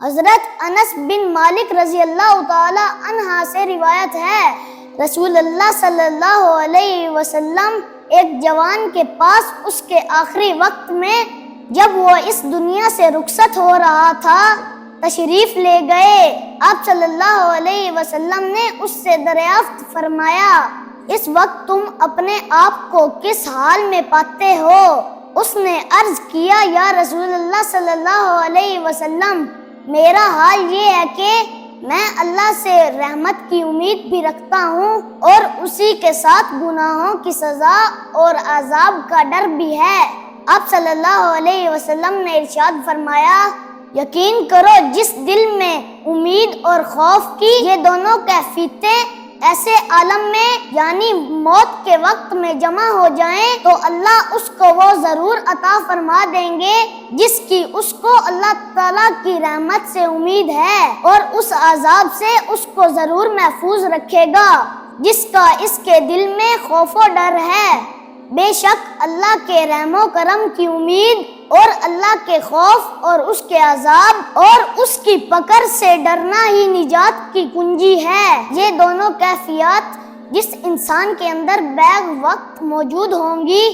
حضرت انس بن مالک رضی اللہ تعالی عنہ سے روایت ہے، رسول اللہ صلی اللہ علیہ وسلم ایک جوان کے پاس اس کے آخری وقت میں جب وہ اس دنیا سے رخصت ہو رہا تھا تشریف لے گئے۔ آپ صلی اللہ علیہ وسلم نے اس سے دریافت فرمایا، اس وقت تم اپنے آپ کو کس حال میں پاتے ہو؟ اس نے عرض کیا، یا رسول اللہ صلی اللہ علیہ وسلم، میرا حال یہ ہے کہ میں اللہ سے رحمت کی امید بھی رکھتا ہوں اور اسی کے ساتھ گناہوں کی سزا اور عذاب کا ڈر بھی ہے۔ آپ صلی اللہ علیہ وسلم نے ارشاد فرمایا، یقین کرو جس دل میں امید اور خوف کی یہ دونوں کیفیتیں ایسے عالم میں یعنی موت کے وقت میں جمع ہو جائیں تو اللہ اس کو وہ ضرور عطا فرما دیں گے جس کی اس کو اللہ تعالیٰ کی رحمت سے امید ہے، اور اس عذاب سے اس کو ضرور محفوظ رکھے گا جس کا اس کے دل میں خوف و ڈر ہے۔ بے شک اللہ کے رحم و کرم کی امید اور اللہ کے خوف اور اس کے عذاب اور اس کی پکڑ سے ڈرنا ہی نجات کی کنجی ہے۔ یہ دونوں کیفیات جس انسان کے اندر بیک وقت موجود ہوں گی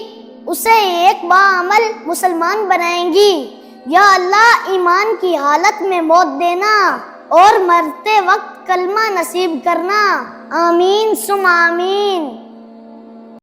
اسے ایک باعمل مسلمان بنائیں گی۔ یا اللہ، ایمان کی حالت میں موت دینا اور مرتے وقت کلمہ نصیب کرنا، آمین ثم آمین۔